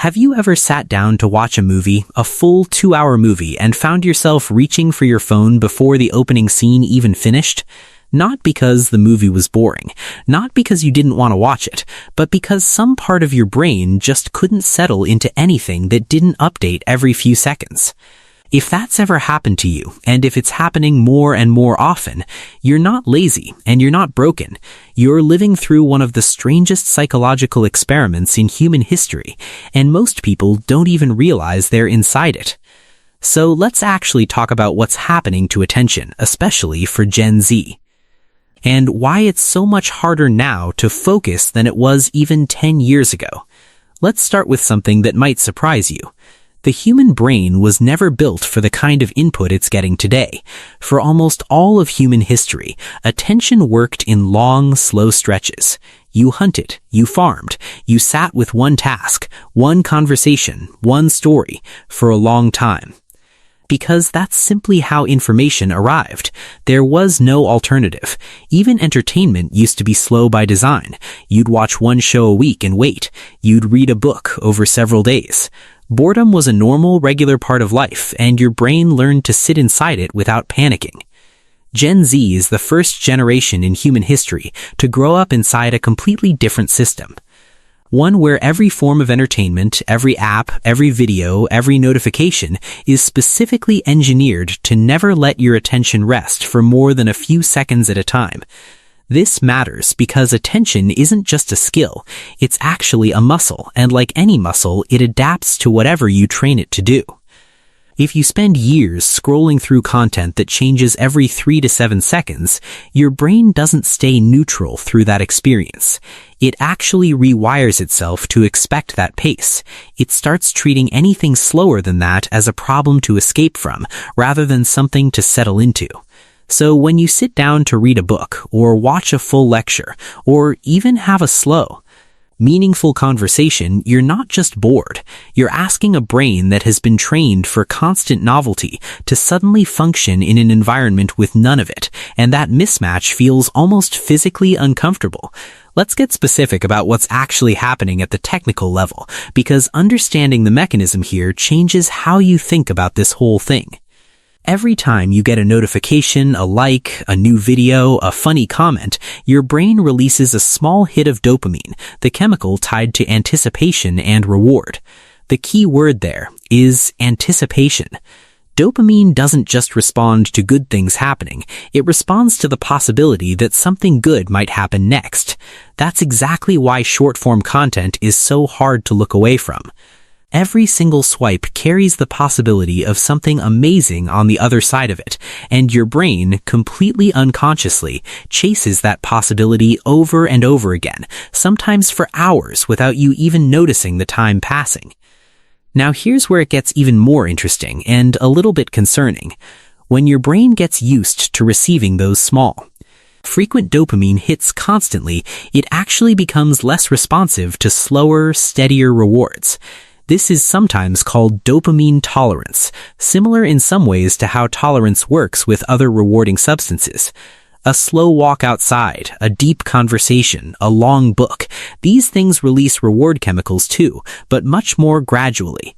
Have you ever sat down to watch a movie, a full 2-hour movie, and found yourself reaching for your phone before the opening scene even finished? Not because the movie was boring, not because you didn't want to watch it, but because some part of your brain just couldn't settle into anything that didn't update every few seconds. If that's ever happened to you, and if it's happening more and more often, you're not lazy and you're not broken. You're living through one of the strangest psychological experiments in human history, and most people don't even realize they're inside it. So let's actually talk about what's happening to attention, especially for Gen Z, and why it's so much harder now to focus than it was even 10 years ago. Let's start with something that might surprise you. The human brain was never built for the kind of input it's getting today. For almost all of human history, attention worked in long, slow stretches. You hunted, you farmed, you sat with one task, one conversation, one story, for a long time. Because that's simply how information arrived. There was no alternative. Even entertainment used to be slow by design. You'd watch one show a week and wait. You'd read a book over several days. Boredom was a normal, regular part of life, and your brain learned to sit inside it without panicking. Gen Z is the first generation in human history to grow up inside a completely different system. One where every form of entertainment, every app, every video, every notification is specifically engineered to never let your attention rest for more than a few seconds at a time. This matters because attention isn't just a skill, it's actually a muscle, and like any muscle, it adapts to whatever you train it to do. If you spend years scrolling through content that changes every 3 to 7 seconds, your brain doesn't stay neutral through that experience. It actually rewires itself to expect that pace. It starts treating anything slower than that as a problem to escape from, rather than something to settle into. So when you sit down to read a book, or watch a full lecture, or even have a slow, meaningful conversation, you're not just bored. You're asking a brain that has been trained for constant novelty to suddenly function in an environment with none of it, and that mismatch feels almost physically uncomfortable. Let's get specific about what's actually happening at the technical level, because understanding the mechanism here changes how you think about this whole thing. Every time you get a notification, a like, a new video, a funny comment, your brain releases a small hit of dopamine, the chemical tied to anticipation and reward. The key word there is anticipation. Dopamine doesn't just respond to good things happening, it responds to the possibility that something good might happen next. That's exactly why short-form content is so hard to look away from. Every single swipe carries the possibility of something amazing on the other side of it, and your brain, completely unconsciously, chases that possibility over and over again, sometimes for hours without you even noticing the time passing. Now here's where it gets even more interesting and a little bit concerning. When your brain gets used to receiving those small, frequent dopamine hits constantly, it actually becomes less responsive to slower, steadier rewards. This is sometimes called dopamine tolerance, similar in some ways to how tolerance works with other rewarding substances. A slow walk outside, a deep conversation, a long book, these things release reward chemicals too, but much more gradually.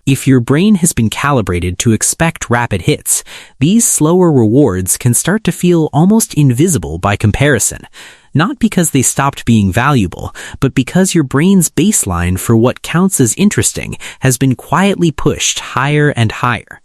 If your brain has been calibrated to expect rapid hits, these slower rewards can start to feel almost invisible by comparison. Not because they stopped being valuable, but because your brain's baseline for what counts as interesting has been quietly pushed higher and higher.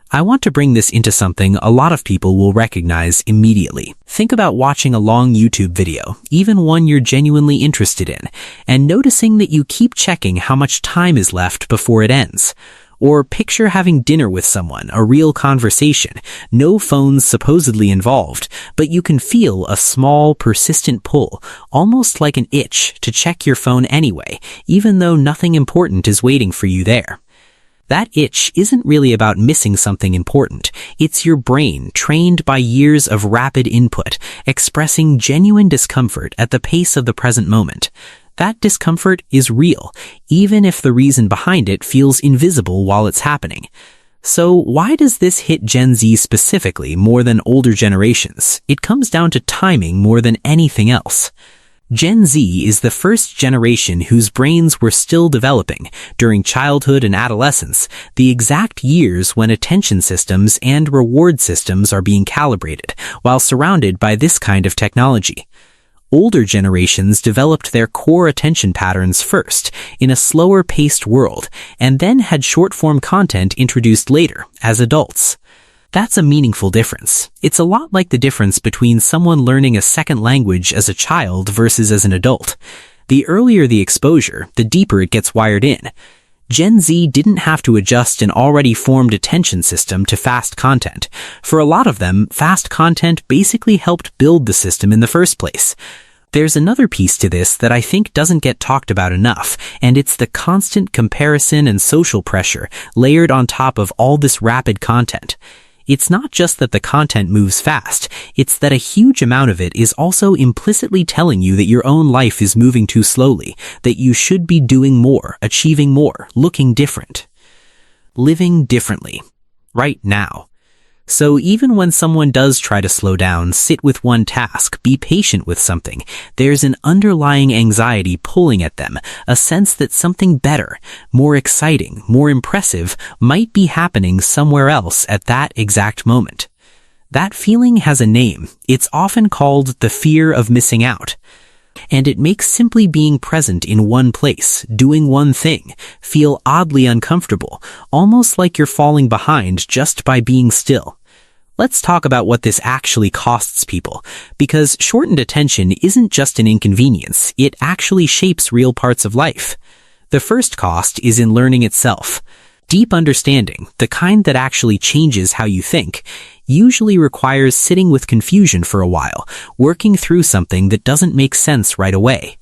I want to bring this into something a lot of people will recognize immediately. Think about watching a long YouTube video, even one you're genuinely interested in, and noticing that you keep checking how much time is left before it ends. Or picture having dinner with someone, a real conversation, no phones supposedly involved, but you can feel a small, persistent pull, almost like an itch to check your phone anyway, even though nothing important is waiting for you there. That itch isn't really about missing something important. It's your brain, trained by years of rapid input, expressing genuine discomfort at the pace of the present moment. That discomfort is real, even if the reason behind it feels invisible while it's happening. So why does this hit Gen Z specifically more than older generations? It comes down to timing more than anything else. Gen Z is the first generation whose brains were still developing during childhood and adolescence, the exact years when attention systems and reward systems are being calibrated while surrounded by this kind of technology. Older generations developed their core attention patterns first in a slower-paced world and then had short-form content introduced later as adults. That's a meaningful difference. It's a lot like the difference between someone learning a second language as a child versus as an adult. The earlier the exposure, the deeper it gets wired in. Gen Z didn't have to adjust an already formed attention system to fast content. For a lot of them, fast content basically helped build the system in the first place. There's another piece to this that I think doesn't get talked about enough, and it's the constant comparison and social pressure layered on top of all this rapid content. It's not just that the content moves fast, it's that a huge amount of it is also implicitly telling you that your own life is moving too slowly, that you should be doing more, achieving more, looking different. Living differently. Right now. So even when someone does try to slow down, sit with one task, be patient with something, there's an underlying anxiety pulling at them, a sense that something better, more exciting, more impressive might be happening somewhere else at that exact moment. That feeling has a name. It's often called the fear of missing out. And it makes simply being present in one place, doing one thing, feel oddly uncomfortable, almost like you're falling behind just by being still. Let's talk about what this actually costs people, because shortened attention isn't just an inconvenience, it actually shapes real parts of life. The first cost is in learning itself. Deep understanding, the kind that actually changes how you think, usually requires sitting with confusion for a while, working through something that doesn't make sense right away.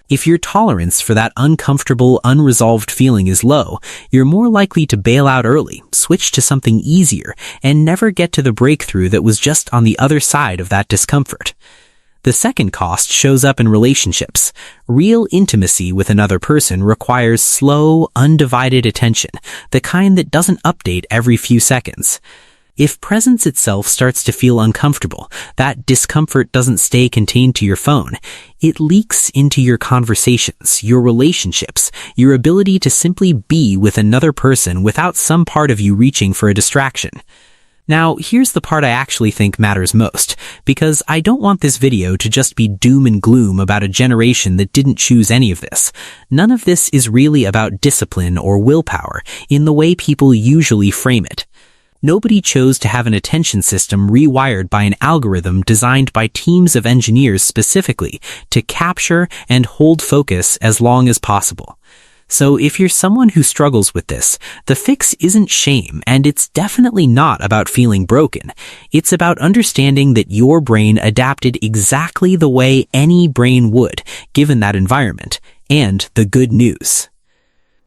If your tolerance for that uncomfortable, unresolved feeling is low, you're more likely to bail out early, switch to something easier, and never get to the breakthrough that was just on the other side of that discomfort. The second cost shows up in relationships. Real intimacy with another person requires slow, undivided attention, the kind that doesn't update every few seconds. If presence itself starts to feel uncomfortable, that discomfort doesn't stay contained to your phone. It leaks into your conversations, your relationships, your ability to simply be with another person without some part of you reaching for a distraction. Now, here's the part I actually think matters most, because I don't want this video to just be doom and gloom about a generation that didn't choose any of this. None of this is really about discipline or willpower in the way people usually frame it. Nobody chose to have an attention system rewired by an algorithm designed by teams of engineers specifically to capture and hold focus as long as possible. So if you're someone who struggles with this, the fix isn't shame, and it's definitely not about feeling broken. It's about understanding that your brain adapted exactly the way any brain would, given that environment. And the good news.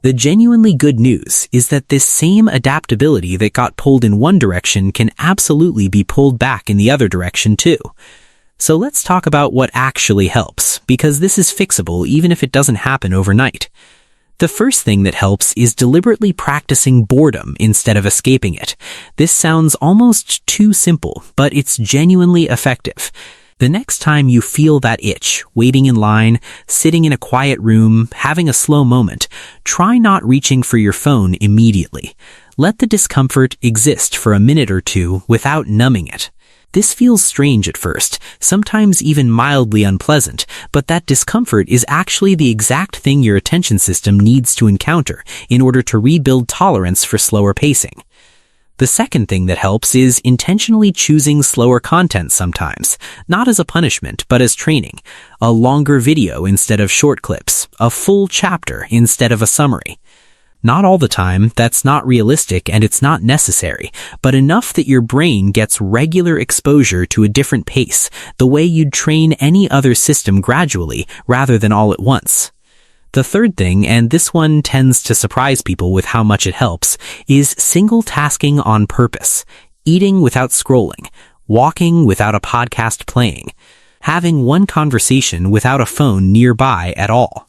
The genuinely good news is that this same adaptability that got pulled in one direction can absolutely be pulled back in the other direction too. So let's talk about what actually helps, because this is fixable even if it doesn't happen overnight. The first thing that helps is deliberately practicing boredom instead of escaping it. This sounds almost too simple, but it's genuinely effective. The next time you feel that itch, waiting in line, sitting in a quiet room, having a slow moment, try not reaching for your phone immediately. Let the discomfort exist for a minute or two without numbing it. This feels strange at first, sometimes even mildly unpleasant, but that discomfort is actually the exact thing your attention system needs to encounter in order to rebuild tolerance for slower pacing. The second thing that helps is intentionally choosing slower content sometimes, not as a punishment, but as training. A longer video instead of short clips, a full chapter instead of a summary. Not all the time, that's not realistic and it's not necessary, but enough that your brain gets regular exposure to a different pace, the way you'd train any other system gradually rather than all at once. The third thing, and this one tends to surprise people with how much it helps, is single tasking on purpose. Eating without scrolling, walking without a podcast playing, having one conversation without a phone nearby at all.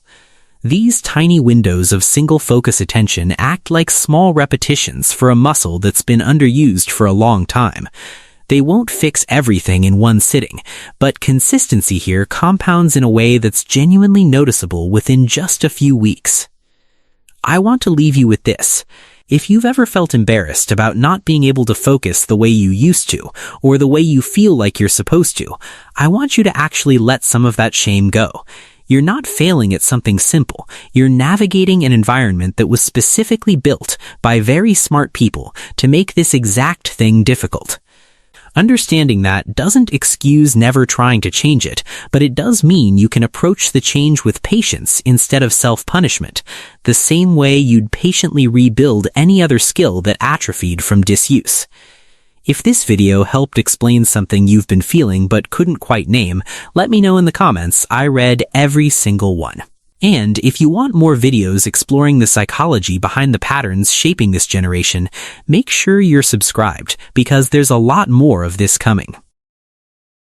These tiny windows of single focus attention act like small repetitions for a muscle that's been underused for a long time. They won't fix everything in one sitting, but consistency here compounds in a way that's genuinely noticeable within just a few weeks. I want to leave you with this. If you've ever felt embarrassed about not being able to focus the way you used to, or the way you feel like you're supposed to, I want you to actually let some of that shame go. You're not failing at something simple. You're navigating an environment that was specifically built by very smart people to make this exact thing difficult. Understanding that doesn't excuse never trying to change it, but it does mean you can approach the change with patience instead of self-punishment, the same way you'd patiently rebuild any other skill that atrophied from disuse. If this video helped explain something you've been feeling but couldn't quite name, let me know in the comments. I read every single one. And if you want more videos exploring the psychology behind the patterns shaping this generation, make sure you're subscribed, because there's a lot more of this coming.